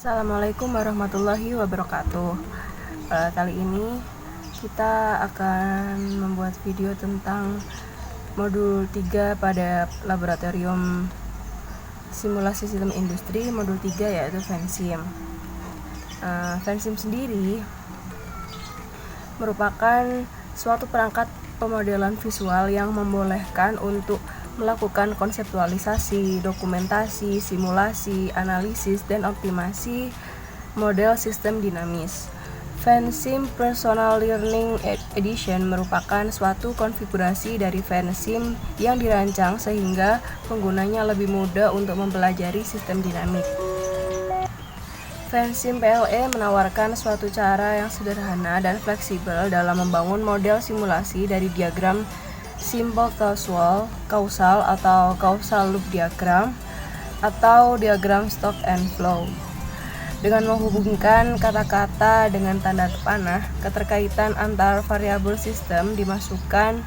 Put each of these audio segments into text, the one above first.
Assalamualaikum warahmatullahi wabarakatuh. Kali ini kita akan membuat video tentang modul 3 pada laboratorium simulasi sistem industri, modul 3 yaitu FENSIM. FENSIM sendiri merupakan suatu perangkat pemodelan visual yang membolehkan untuk melakukan konseptualisasi, dokumentasi, simulasi, analisis, dan optimasi model sistem dinamis. FENSIM Personal Learning Edition merupakan suatu konfigurasi dari FENSIM yang dirancang sehingga penggunanya lebih mudah untuk mempelajari sistem dinamik. FENSIM PLE menawarkan suatu cara yang sederhana dan fleksibel dalam membangun model simulasi dari diagram simple causal atau causal loop diagram atau diagram stock and flow. Dengan menghubungkan kata-kata dengan tanda panah, keterkaitan antar variabel sistem dimasukkan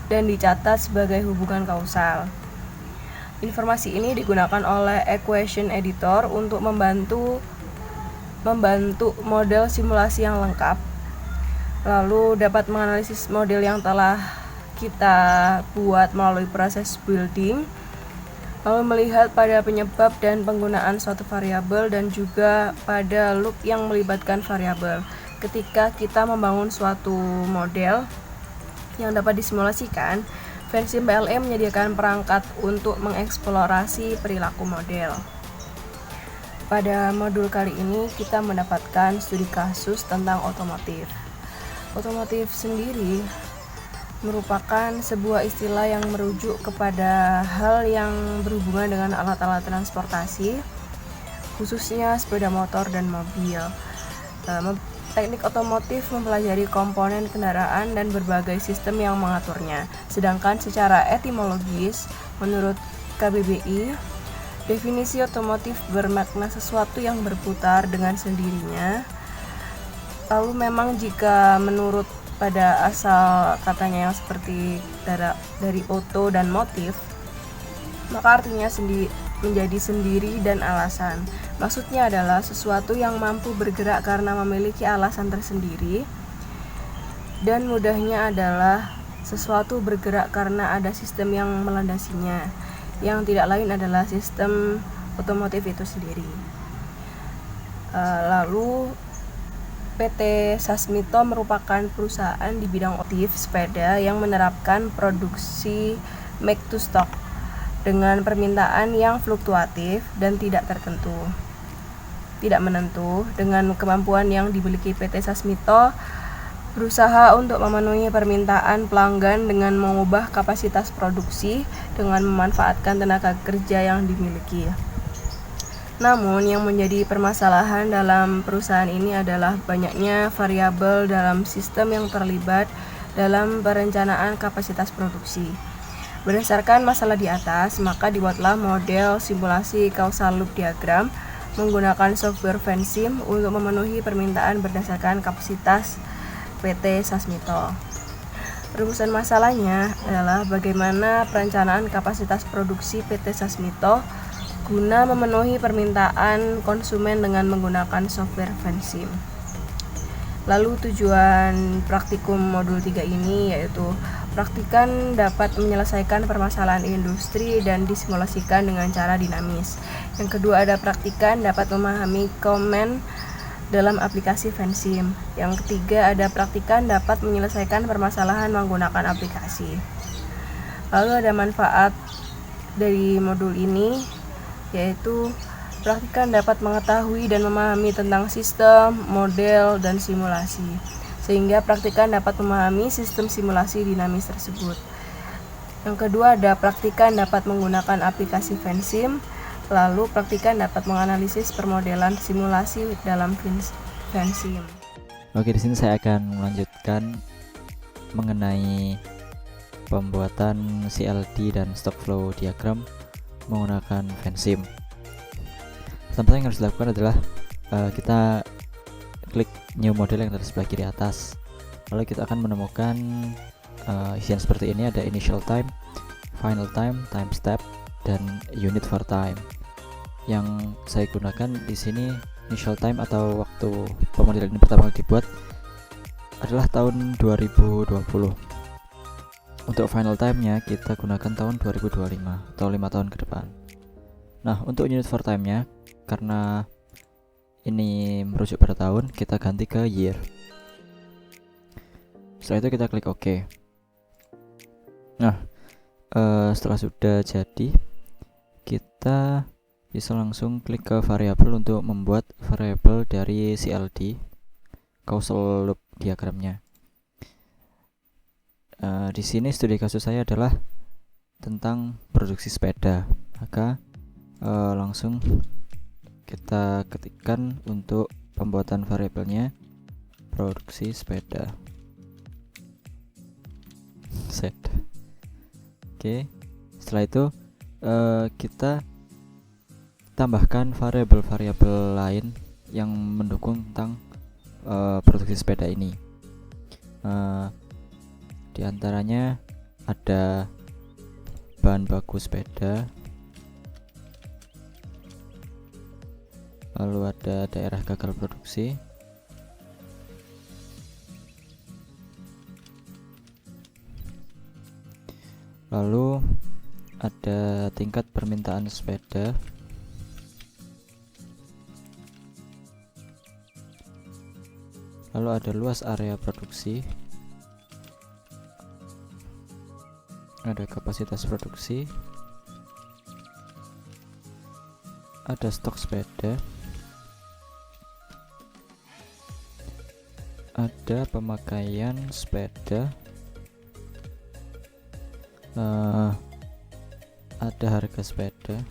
dan dicatat sebagai hubungan kausal. Informasi ini digunakan oleh equation editor untuk membantu model simulasi yang lengkap, lalu dapat menganalisis model yang telah kita buat melalui proses building, lalu melihat pada penyebab dan penggunaan suatu variabel dan juga pada loop yang melibatkan variabel. Ketika kita membangun suatu model yang dapat disimulasikan, FENSIM PLE menyediakan perangkat untuk mengeksplorasi perilaku model. Pada modul kali ini kita mendapatkan studi kasus tentang otomotif. Otomotif sendiri merupakan sebuah istilah yang merujuk kepada hal yang berhubungan dengan alat-alat transportasi, khususnya sepeda motor dan mobil. Teknik otomotif mempelajari komponen kendaraan dan berbagai sistem yang mengaturnya. Sedangkan secara etimologis, menurut KBBI, definisi otomotif bermakna sesuatu yang berputar dengan sendirinya. Lalu memang jika menurut pada asal katanya yang seperti dari auto dan motif, maka artinya menjadi sendiri dan alasan. Maksudnya adalah sesuatu yang mampu bergerak karena memiliki alasan tersendiri, dan mudahnya adalah sesuatu bergerak karena ada sistem yang melandasinya, yang tidak lain adalah sistem otomotif itu sendiri. Lalu PT Sasmito merupakan perusahaan di bidang otomotif sepeda yang menerapkan produksi make to stock dengan permintaan yang fluktuatif dan tidak menentu. Dengan kemampuan yang dimiliki PT Sasmito berusaha untuk memenuhi permintaan pelanggan dengan mengubah kapasitas produksi dengan memanfaatkan tenaga kerja yang dimiliki. Namun yang menjadi permasalahan dalam perusahaan ini adalah banyaknya variabel dalam sistem yang terlibat dalam perencanaan kapasitas produksi. Berdasarkan masalah di atas, maka dibuatlah model simulasi causal loop diagram menggunakan software FENSIM untuk memenuhi permintaan berdasarkan kapasitas PT Sasmito. Rumusan masalahnya adalah bagaimana perencanaan kapasitas produksi PT Sasmito guna memenuhi permintaan konsumen dengan menggunakan software FENSIM. Lalu tujuan praktikum modul 3 ini yaitu praktikan dapat menyelesaikan permasalahan industri dan disimulasikan dengan cara dinamis. Yang kedua ada praktikan dapat memahami komen dalam aplikasi FENSIM. Yang ketiga ada praktikan dapat menyelesaikan permasalahan menggunakan aplikasi. Lalu ada manfaat dari modul ini, yaitu praktikan dapat mengetahui dan memahami tentang sistem, model, dan simulasi, sehingga praktikan dapat memahami sistem simulasi dinamis tersebut. Yang kedua ada praktikan dapat menggunakan aplikasi FENSIM, lalu praktikan dapat menganalisis permodelan simulasi dalam FENSIM. Oke, di sini saya akan melanjutkan mengenai pembuatan CLD dan stock flow diagram menggunakan FENSIM. Pertama yang harus dilakukan adalah kita klik new model yang tersebelah kiri atas, lalu kita akan menemukan isian seperti ini. Ada initial time, final time, time step, dan unit for time. Yang saya gunakan di sini initial time atau waktu pemodelan ini pertama kali dibuat adalah tahun 2020. Untuk final time-nya kita gunakan tahun 2025 atau 5 tahun ke depan. Nah, untuk unit for time-nya, karena ini merujuk pada tahun, kita ganti ke year. Setelah itu kita klik OK. Nah, setelah sudah jadi, kita bisa langsung klik ke variabel untuk membuat variabel dari CLD, causal loop diagramnya. Di sini studi kasus saya adalah tentang produksi sepeda, maka langsung kita ketikkan untuk pembuatan variabelnya produksi sepeda. Set. Oke. Setelah itu kita tambahkan variabel-variabel lain yang mendukung tentang produksi sepeda ini. Di antaranya ada bahan baku sepeda, lalu ada daerah gagal produksi, lalu ada tingkat permintaan sepeda, lalu ada luas area produksi, ada kapasitas produksi, ada stok sepeda, ada pemakaian sepeda, ada harga sepeda,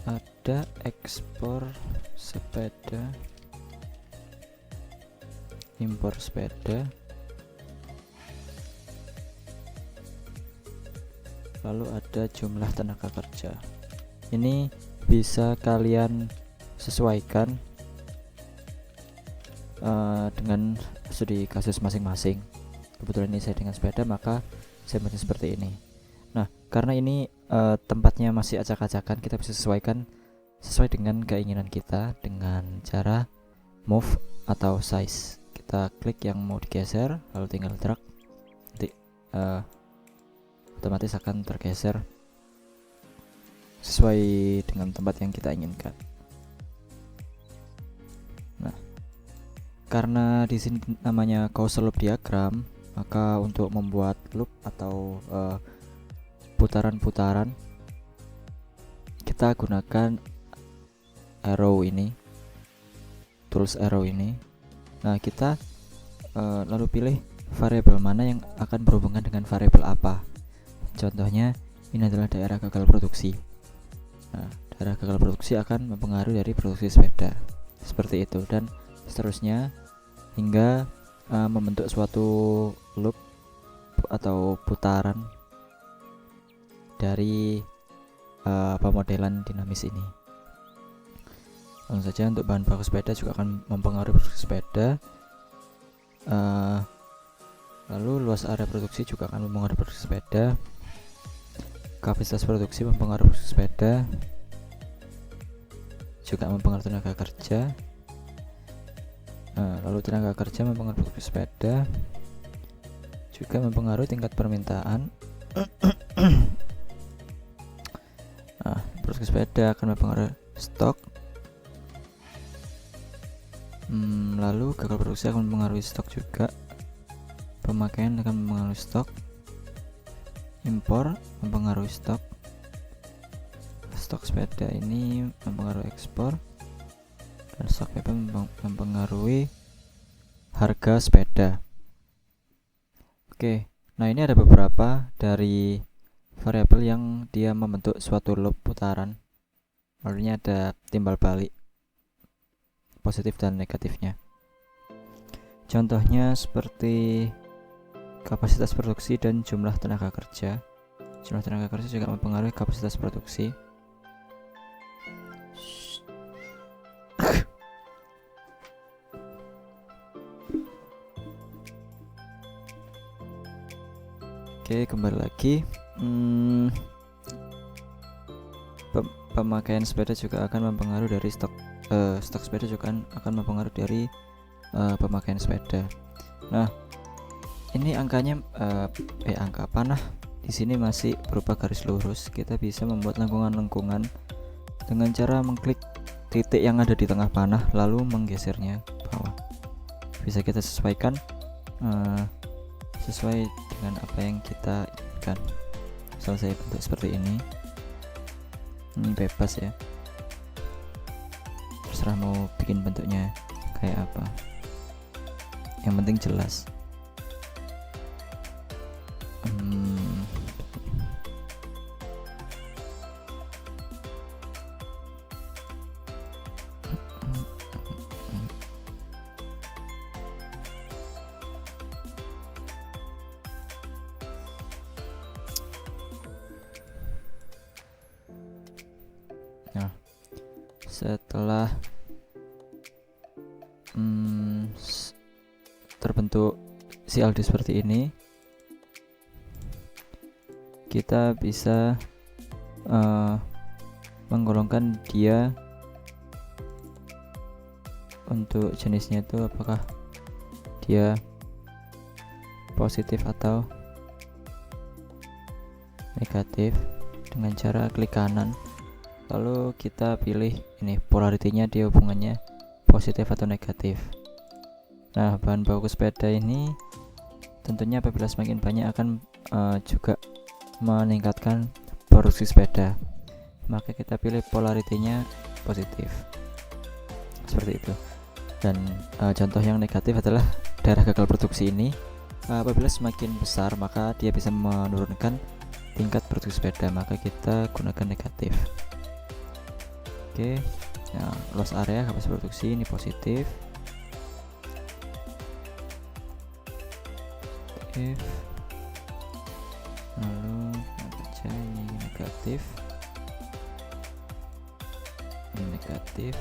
ada ekspor sepeda, impor sepeda, lalu ada jumlah tenaga kerja. Ini bisa kalian sesuaikan dengan studi kasus masing-masing. Kebetulan ini saya dengan sepeda, maka saya membuatnya seperti ini. Nah, karena ini tempatnya masih acak-acakan, kita bisa sesuaikan sesuai dengan keinginan kita dengan cara move atau size. Kita klik yang mau digeser, lalu tinggal drag, nanti otomatis akan tergeser sesuai dengan tempat yang kita inginkan. Nah, karena di sini namanya causal loop diagram, maka untuk membuat loop atau putaran-putaran kita gunakan arrow ini, tools arrow ini. Nah, kita lalu pilih variabel mana yang akan berhubungan dengan variabel apa. Contohnya ini adalah daerah gagal produksi. Nah, daerah gagal produksi akan mempengaruhi dari produksi sepeda, seperti itu, dan seterusnya hingga membentuk suatu loop atau putaran dari pemodelan dinamis ini. Langsung saja untuk bahan baku sepeda juga akan mempengaruhi produksi sepeda, lalu luas area produksi juga akan mempengaruhi produksi sepeda, kapasitas produksi mempengaruhi produksi sepeda, juga mempengaruhi tenaga kerja. Lalu tenaga kerja mempengaruhi produksi sepeda, juga mempengaruhi tingkat permintaan. Nah, produksi sepeda akan mempengaruhi stok. Lalu gagal produksi akan mempengaruhi stok juga. Pemakaian akan mempengaruhi stok. Impor mempengaruhi stok. Stok sepeda ini mempengaruhi ekspor. Dan stok PP mempengaruhi harga sepeda. Oke, nah ini ada beberapa dari variabel yang dia membentuk suatu loop putaran. Lalu ini ada timbal balik, positif dan negatifnya. Contohnya seperti kapasitas produksi dan jumlah tenaga kerja. Jumlah tenaga kerja juga mempengaruhi kapasitas produksi. Oke, kembali lagi. pemakaian sepeda juga akan mempengaruhi dari stok sepeda juga akan mempengaruhi dari pemakaian sepeda. Nah, ini angkanya angka panah di sini masih berupa garis lurus. Kita bisa membuat lengkungan-lengkungan dengan cara mengklik titik yang ada di tengah panah lalu menggesernya ke bawah. Bisa kita sesuaikan sesuai dengan apa yang kita inginkan. Misal saya bentuk seperti ini bebas ya, terserah mau bikin bentuknya kayak apa, yang penting jelas. Nah, setelah terbentuk CLD seperti ini, kita bisa menggolongkan dia untuk jenisnya itu apakah dia positif atau negatif dengan cara klik kanan, lalu kita pilih ini polaritinya, dia hubungannya positif atau negatif. Nah, bahan baku sepeda ini tentunya apabila semakin banyak akan juga meningkatkan produksi sepeda, maka kita pilih polaritinya positif seperti itu. Dan contoh yang negatif adalah daerah gagal produksi ini apabila semakin besar maka dia bisa menurunkan tingkat produksi sepeda, maka kita gunakan negatif. Oke, nah, loss area kapasitas produksi ini positif. Lalu baca ini negatif, ini negatif,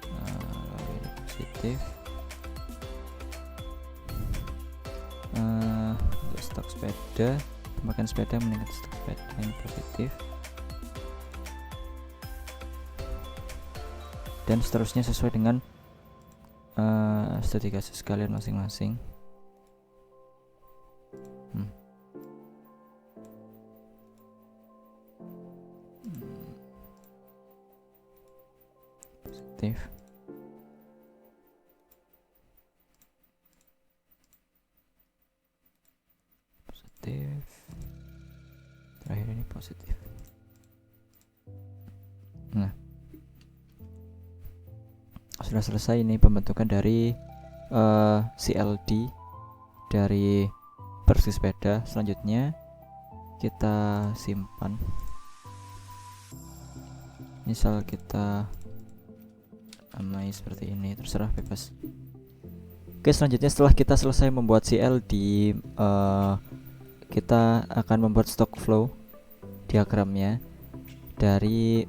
lalu ini positif. Untuk stok sepeda, pemakaian sepeda meningkat, stok sepeda ini positif, dan seterusnya sesuai dengan studi kasus kalian masing-masing. Positif, positif, terakhir ini positif. Nah, sudah selesai ini pembentukan dari CLD dari produksi sepeda. Selanjutnya kita simpan, misal kita namai seperti ini, terserah, bebas. Oke, selanjutnya setelah kita selesai membuat CLD, kita akan membuat stock flow diagramnya dari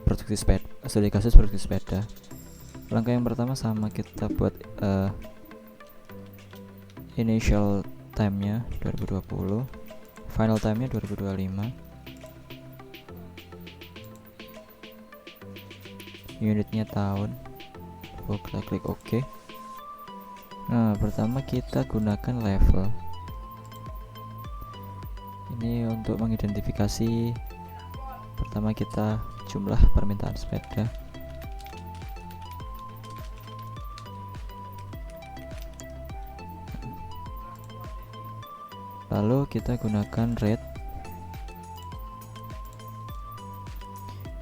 produksi sepeda, studi kasus produksi sepeda. Langkah yang pertama sama, kita buat initial time-nya 2020, final time-nya 2025, unitnya tahun, kita klik OK. Nah, pertama kita gunakan level ini untuk mengidentifikasi. Pertama kita jumlah permintaan sepeda, lalu kita gunakan rate.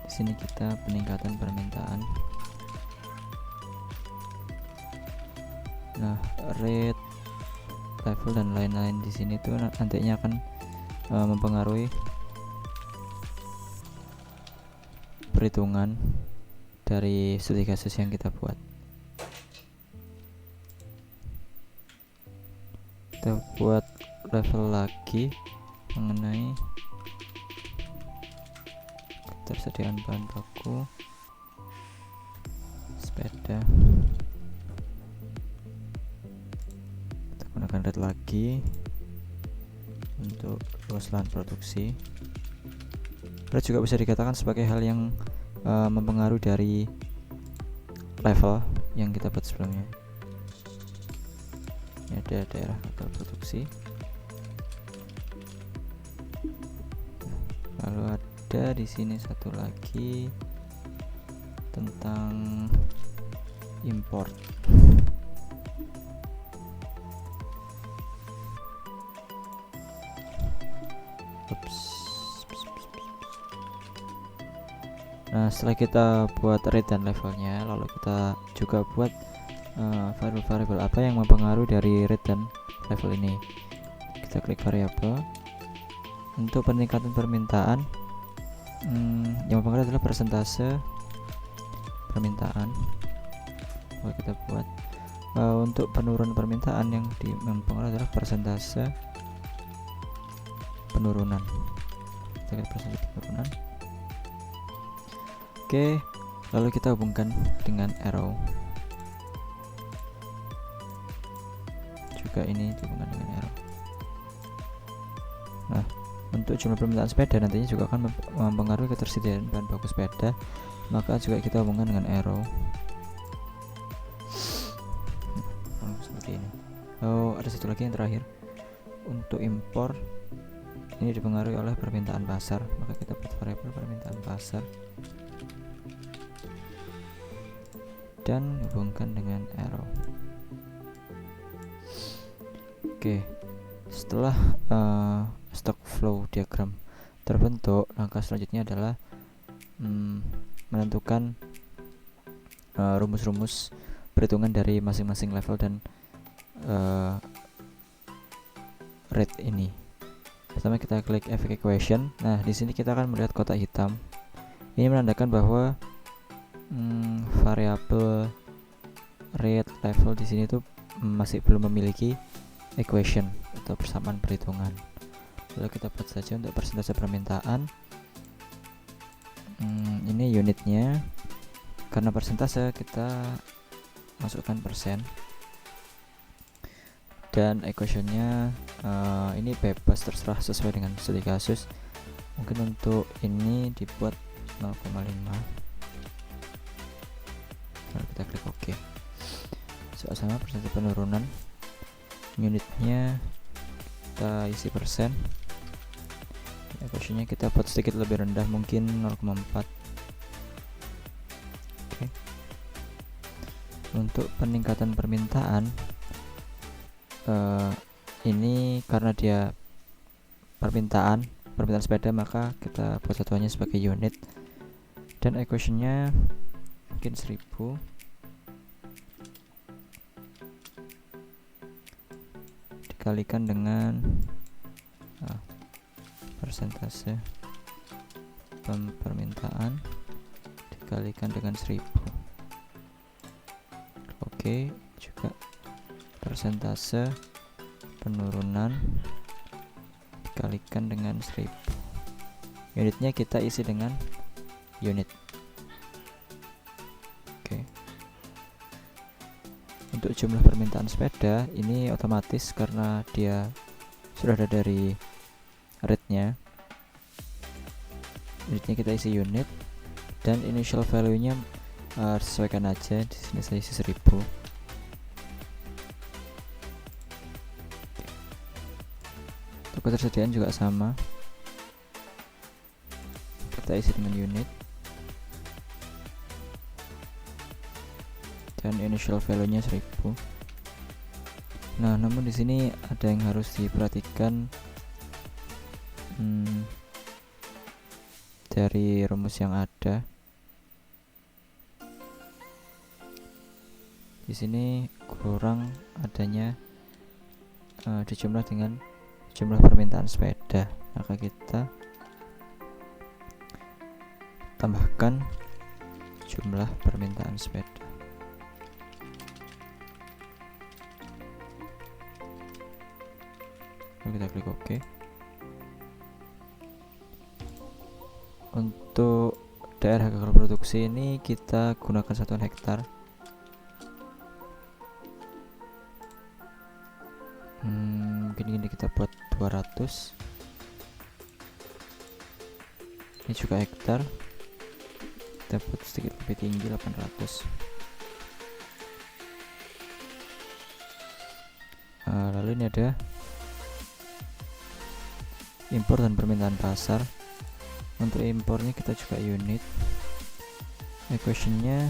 Di sini kita peningkatan permintaan. Nah, rate, level dan lain-lain di sini tuh nantinya akan mempengaruhi perhitungan dari studi kasus yang kita buat. Kita buat level lagi mengenai ketersediaan bahan baku sepeda. Kita gunakan rate lagi untuk luas lahan produksi. Rate juga bisa dikatakan sebagai hal yang mempengaruhi dari level yang kita buat sebelumnya. Ini ada daerah gagal produksi. Lalu ada di sini satu lagi tentang import. Nah, setelah kita buat rate dan levelnya, lalu kita juga buat variabel-variabel apa yang mempengaruhi dari rate dan level ini. Kita klik variabel. Untuk peningkatan permintaan, yang mempengaruhi adalah persentase permintaan. Lalu kita buat untuk penurunan permintaan yang mempengaruhi adalah persentase penurunan. Kita lihat persentase penurunan. Oke, lalu kita hubungkan dengan arrow. Juga ini dihubungkan dengan arrow. Nah, untuk jumlah permintaan sepeda nantinya juga akan mempengaruhi ketersediaan bahan baku sepeda, maka juga kita hubungkan dengan arrow. Seperti ini. Oh, ada satu lagi yang terakhir. Untuk impor ini dipengaruhi oleh permintaan pasar, maka kita buat variabel permintaan pasar dan hubungkan dengan arrow. Oke, setelah stock flow diagram terbentuk, langkah selanjutnya adalah menentukan rumus-rumus perhitungan dari masing-masing level dan rate ini. Pertama kita klik efek equation. Nah, di sini kita akan melihat kotak hitam. Ini menandakan bahwa variabel rate level di sini tuh masih belum memiliki equation atau persamaan perhitungan. Lalu kita buat saja untuk persentase permintaan. Ini unitnya, karena persentase kita masukkan persen, dan equationnya ini bebas, terserah sesuai dengan studi kasus. Mungkin untuk ini dibuat 0,5. Lalu kita klik OK. Sama persentase penurunan, unitnya kita isi persen, equationnya kita buat sedikit lebih rendah, mungkin 0,4. Oke. Untuk peningkatan permintaan, ini karena dia permintaan sepeda, maka kita buat satuannya sebagai unit, dan equationnya mungkin 1000 dikalikan dengan persentase permintaan dikalikan dengan 1000. Oke, juga persentase penurunan dikalikan dengan 1000. Unitnya kita isi dengan unit. Oke. Untuk jumlah permintaan sepeda ini otomatis karena dia sudah ada dari rate-nya. Unitnya kita isi unit, dan initial value-nya sesuaikan aja. Di sini saya isi 1000. Untuk ketersediaan juga sama, kita isi dengan unit, dan initial value-nya 1000. Nah, namun di sini ada yang harus diperhatikan dari rumus yang ada. Di sini kurang adanya dijumlah dengan jumlah permintaan sepeda, maka kita tambahkan jumlah permintaan sepeda. Lalu kita klik OK. Untuk daerah gagal produksi ini kita gunakan satuan hektar. Mungkin ini kita buat 200. Ini juga hektar, kita buat sedikit lebih tinggi 800. Lalu ini ada impor dan permintaan pasar. Untuk impornya kita juga unit, equationnya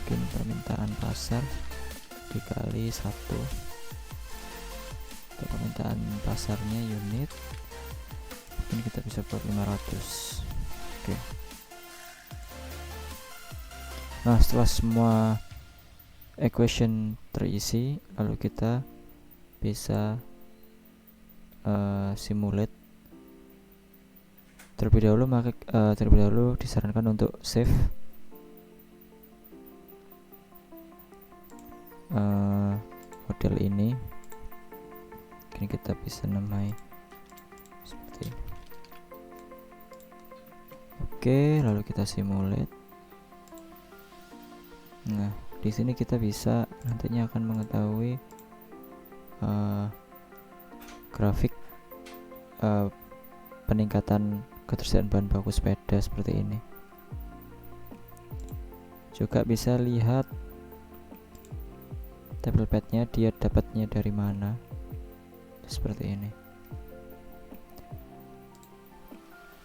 bikin permintaan pasar dikali 1. Untuk permintaan pasarnya unit, mungkin kita bisa buat 500. Oke. Nah, setelah semua equation terisi, lalu kita bisa simulate. Terlebih dahulu disarankan untuk save model ini. Mungkin kita bisa namai seperti ini. Oke, lalu kita simulate. Nah, di sini kita bisa nantinya akan mengetahui grafik peningkatan ketersediaan bahan baku sepeda seperti ini. Juga bisa lihat tabel padnya, dia dapatnya dari mana, seperti ini.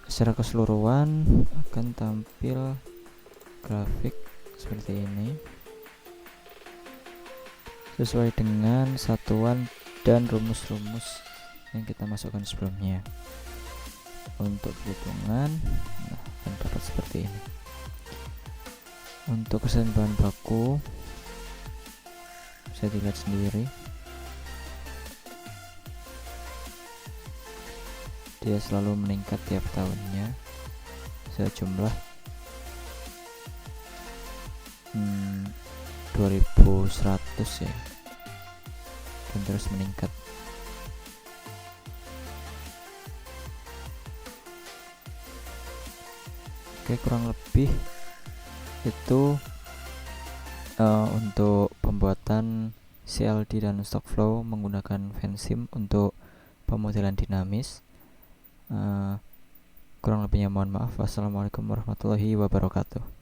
Secara keseluruhan akan tampil grafik seperti ini sesuai dengan satuan dan rumus-rumus yang kita masukkan sebelumnya. Untuk perhitungan, nah, akan dapat seperti ini. Untuk ketersediaan bahan baku bisa dilihat sendiri, dia selalu meningkat tiap tahunnya sejumlah 2100 ya, dan terus meningkat. Oke, kurang lebih itu untuk pembuatan CLD dan stock flow menggunakan Vensim untuk pemodelan dinamis. Kurang lebihnya mohon maaf. Wassalamualaikum warahmatullahi wabarakatuh.